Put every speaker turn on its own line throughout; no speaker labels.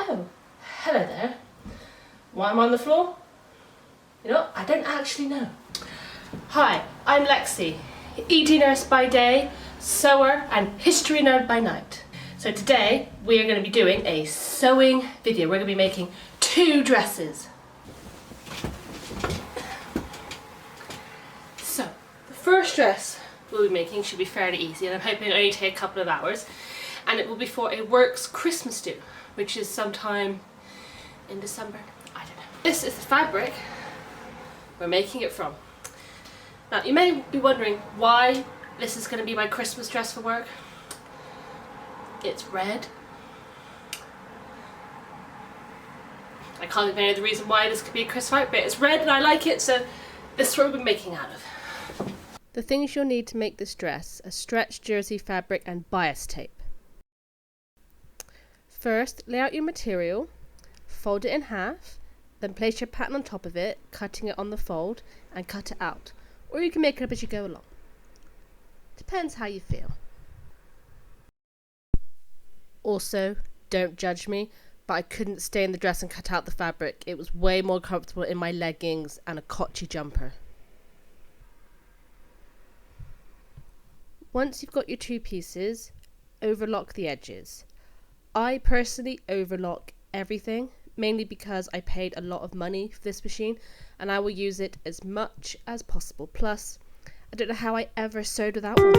Oh, hello there. Why am I on the floor? You know, I don't actually know. Hi, I'm Lexi, ED nurse by day, sewer and history nerd by night. So today we are going to be doing a sewing video. We're going to be making 2 dresses. So, the first dress we'll be making should be fairly easy, and I'm hoping it'll only take a couple of hours. And it will be for a works Christmas do, which is sometime in December. I don't know. This is the fabric we're making it from. Now, you may be wondering why this is going to be my Christmas dress for work. It's red. I can't even know the reason why this could be a Christmas fabric, but it's red and I like it, so this is what we'll be making out of. The things you'll need to make this dress are stretch jersey fabric and bias tape. First, lay out your material, fold it in half, then place your pattern on top of it, cutting it on the fold, and cut it out. Or you can make it up as you go along. Depends how you feel. Also, don't judge me, but I couldn't stay in the dress and cut out the fabric. It was way more comfortable in my leggings and a cotchy jumper. Once you've got your 2 pieces, overlock the edges. I personally overlock everything, mainly because I paid a lot of money for this machine and I will use it as much as possible. Plus, I don't know how I ever sewed without one.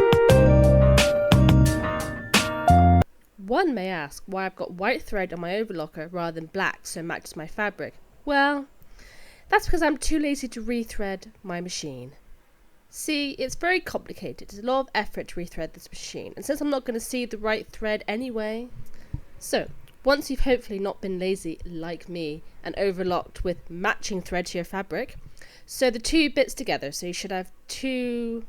One may ask why I've got white thread on my overlocker rather than black so it matches my fabric. Well, that's because I'm too lazy to rethread my machine. See, it's very complicated. It's a lot of effort to rethread this machine, and since I'm not going to see the right thread anyway. So, once you've hopefully not been lazy like me and overlocked with matching thread to your fabric, sew the 2 bits together. So you should have 2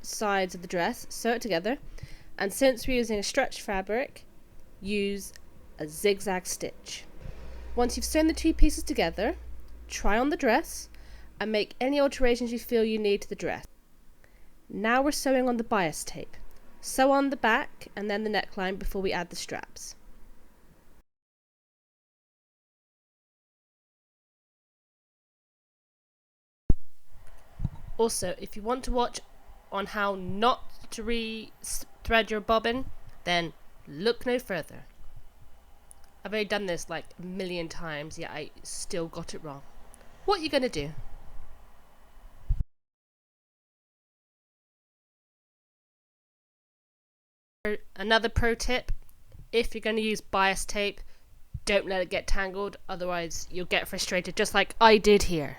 sides of the dress, sew it together, and since we're using a stretch fabric, use a zigzag stitch. Once you've sewn the 2 pieces together, try on the dress and make any alterations you feel you need to the dress. Now we're sewing on the bias tape. Sew on the back and then the neckline before we add the straps. Also, if you want to watch on how not to re-thread your bobbin, then look no further. I've already done this like a million times, yet I still got it wrong. What are you going to do? Another pro tip, if you're going to use bias tape, don't let it get tangled, otherwise you'll get frustrated just like I did here.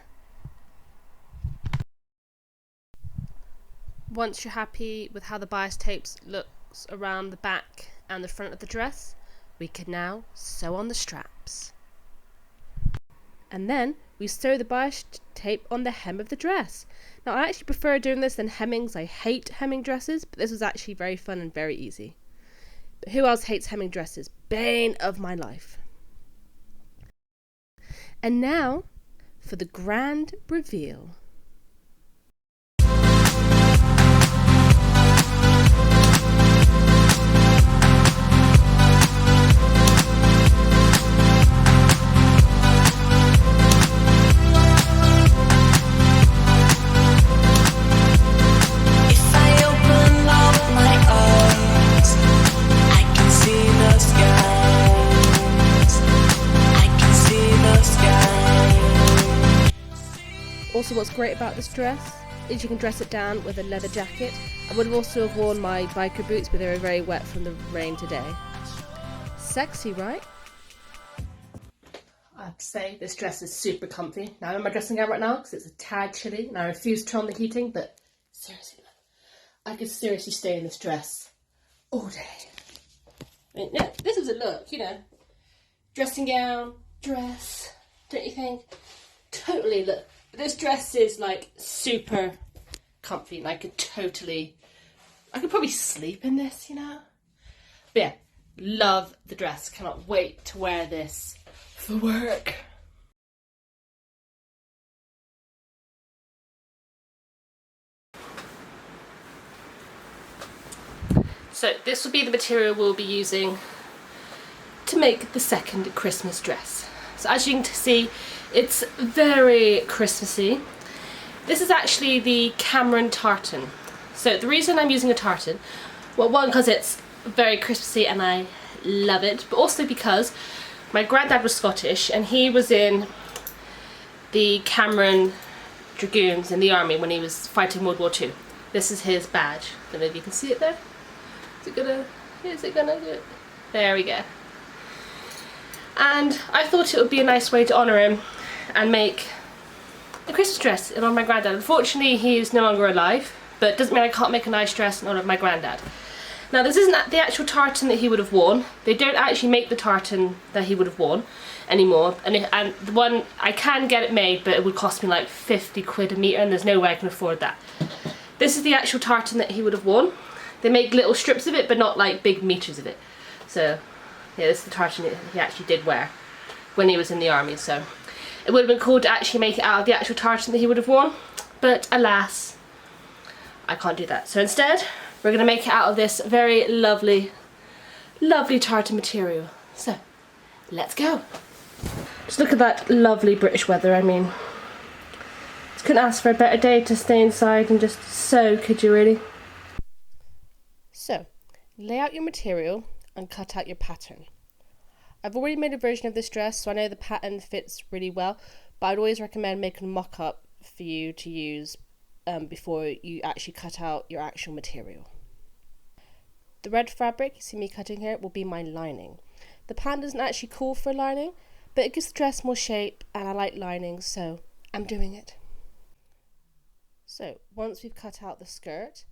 Once you're happy with how the bias tape looks around the back and the front of the dress, we can now sew on the straps. And then we sew the bias tape on the hem of the dress. Now, I actually prefer doing this than hemmings. I hate hemming dresses, but this was actually very fun and very easy. But who else hates hemming dresses? Bane of my life. And now for the grand reveal. Also, what's great about this dress is you can dress it down with a leather jacket. I would have also have worn my biker boots, but they were very wet from the rain today. Sexy, right? I have to say, this dress is super comfy. Now I'm in my dressing gown right now because it's a tad chilly and I refuse to turn on the heating, but seriously, look, I could seriously stay in this dress all day. I mean, no, this is a look, you know, dressing gown, dress, don't you think? Totally look. This dress is like super comfy and I could probably sleep in this, you know. But yeah, love the dress. Cannot wait to wear this for work. So this will be the material we'll be using to make the second Christmas dress. So as you can see, it's very Christmassy. This is actually the Cameron tartan. So the reason I'm using a tartan, well, one, because it's very Christmassy and I love it, but also because my granddad was Scottish and he was in the Cameron Dragoons in the army when he was fighting World War II. This is his badge. I don't know if you can see it there. Is it gonna do it? There we go. And I thought it would be a nice way to honour him and make a Christmas dress in honour of my granddad. Unfortunately, he is no longer alive, but it doesn't mean I can't make a nice dress in honour of my granddad. Now, this isn't the actual tartan that he would have worn. They don't actually make the tartan that he would have worn anymore. And the one, I can get it made, but it would cost me like 50 quid a metre, and there's no way I can afford that. This is the actual tartan that he would have worn. They make little strips of it, but not like big metres of it. So, yeah, this is the tartan that he actually did wear when he was in the army. So, it would have been cool to actually make it out of the actual tartan that he would have worn. But alas, I can't do that. So instead, we're going to make it out of this very lovely, lovely tartan material. So, let's go. Just look at that lovely British weather. I mean, just couldn't ask for a better day to stay inside and just sew, could you really? So, lay out your material and cut out your pattern. I've already made a version of this dress, so I know the pattern fits really well, but I'd always recommend making a mock-up for you to use before you actually cut out your actual material. The red fabric you see me cutting here will be my lining. The pattern doesn't actually call for lining, but it gives the dress more shape and I like linings, so I'm doing it. So once we've cut out the skirt,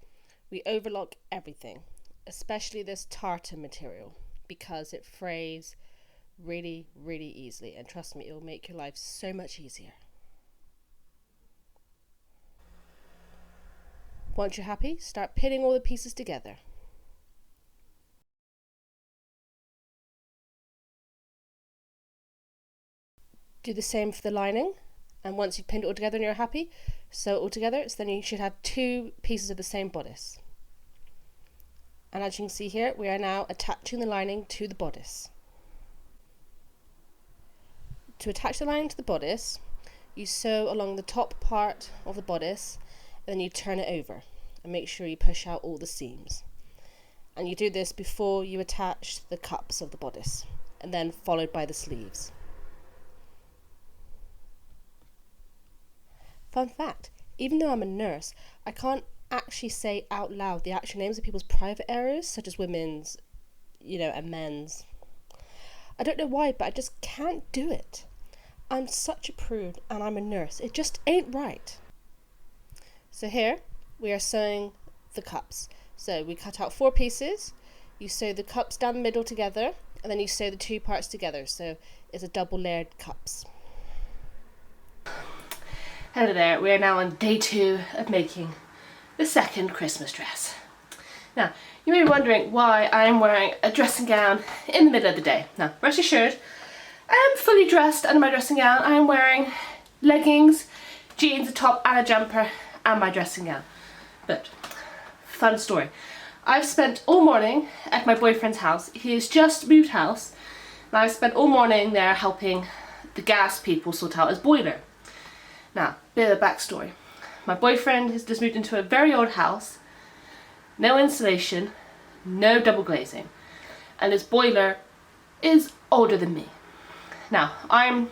we overlock everything, especially this tartan material, because it frays really, really easily, and trust me, it will make your life so much easier. Once you're happy, start pinning all the pieces together. Do the same for the lining, and once you've pinned it all together and you're happy, sew it all together, so then you should have two pieces of the same bodice. And as you can see here, we are now attaching the lining to the bodice. To attach the lining to the bodice, you sew along the top part of the bodice, and then you turn it over and make sure you push out all the seams. And you do this before you attach the cups of the bodice, and then followed by the sleeves. Fun fact, even though I'm a nurse, I can't actually say out loud the actual names of people's private areas, such as women's, and men's. I don't know why, but I just can't do it. I'm such a prude and I'm a nurse. It just ain't right. So here we are sewing the cups. So we cut out 4 pieces, you sew the cups down the middle together, and then you sew the 2 parts together. So it's a double layered cups. Hello there, we are now on day 2 of making the second Christmas dress. Now, you may be wondering why I am wearing a dressing gown in the middle of the day. Now, rest assured, I am fully dressed under my dressing gown. I am wearing leggings, jeans, a top and a jumper and my dressing gown. But, fun story. I've spent all morning at my boyfriend's house. He has just moved house and I've spent all morning there helping the gas people sort out his boiler. Now, bit of a backstory. My boyfriend has just moved into a very old house, no insulation, no double glazing, and his boiler is older than me. Now, I'm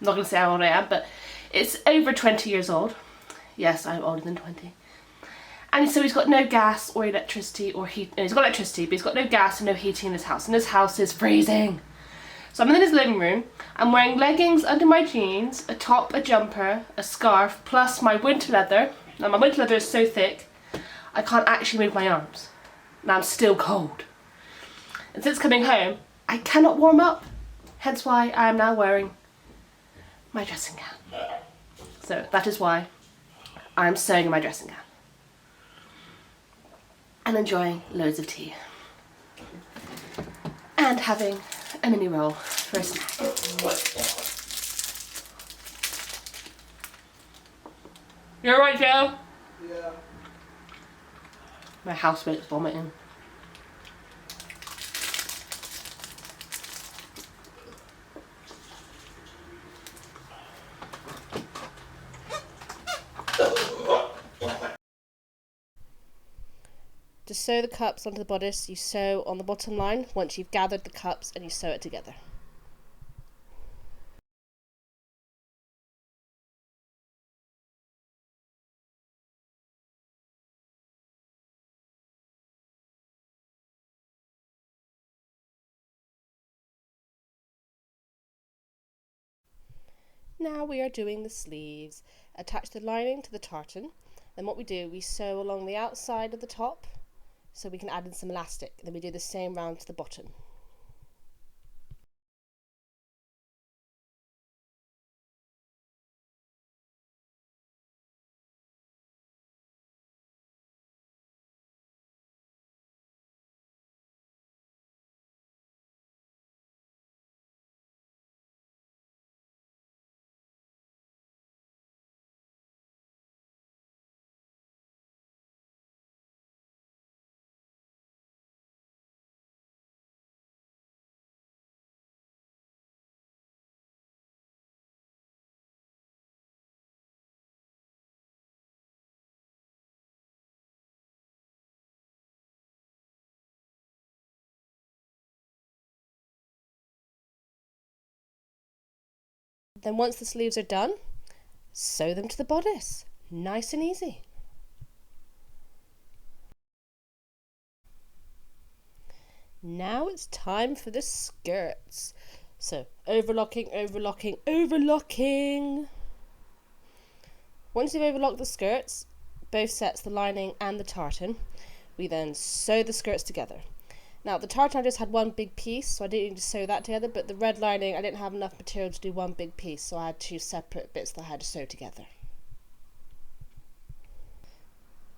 not going to say how old I am, but it's over 20 years old. Yes, I'm older than 20. And so he's got no gas or electricity or heat. No, he's got electricity, but he's got no gas and no heating in his house. And his house is freezing. So I'm in his living room. I'm wearing leggings under my jeans, a top, a jumper, a scarf, plus my winter leather. Now my winter leather is so thick, I can't actually move my arms. And I'm still cold. And since coming home, I cannot warm up. Hence why I am now wearing my dressing gown. So that is why I am sewing in my dressing gown. And enjoying loads of tea. And having a mini roll for a snack. You alright, Joe?
Yeah.
My housemate's vomiting. to sew the cups onto the bodice, you sew on the bottom line once you've gathered the cups and you sew it together. Now we are doing the sleeves. Attach the lining to the tartan. Then what we do, we sew along the outside of the top so we can add in some elastic. Then we do the same round to the bottom. Then once the sleeves are done, sew them to the bodice. Nice and easy. Now it's time for the skirts. So overlocking, overlocking, overlocking. Once you've overlocked the skirts, both sets, the lining and the tartan, we then sew the skirts together. Now the tartan I just had one big piece, so I didn't need to sew that together, but the red lining I didn't have enough material to do one big piece, so I had two separate bits that I had to sew together.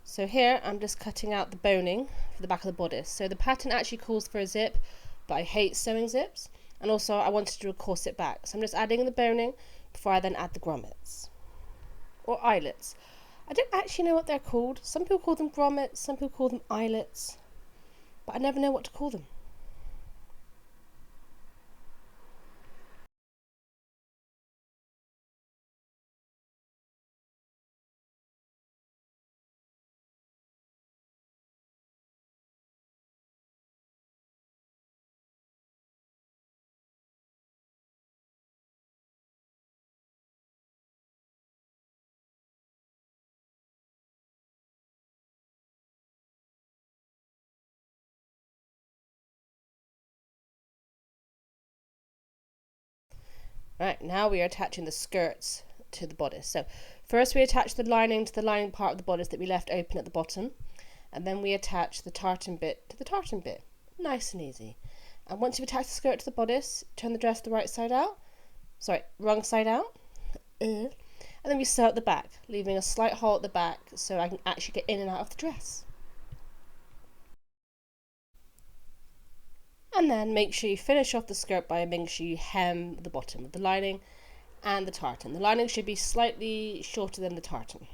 So here I'm just cutting out the boning for the back of the bodice. So the pattern actually calls for a zip, but I hate sewing zips, and also I wanted to do a corset back, so I'm just adding in the boning before I then add the grommets or eyelets. I don't actually know what they're called. Some people call them grommets, some people call them eyelets, but I never know what to call them. Right, now we are attaching the skirts to the bodice. So first we attach the lining to the lining part of the bodice that we left open at the bottom, and then we attach the tartan bit to the tartan bit. Nice and easy. And once you've attached the skirt to the bodice, turn the dress the right side out. Sorry, wrong side out. And then we sew at the back, leaving a slight hole at the back so I can actually get in and out of the dress. And then make sure you finish off the skirt by making sure you hem the bottom of the lining and the tartan. The lining should be slightly shorter than the tartan.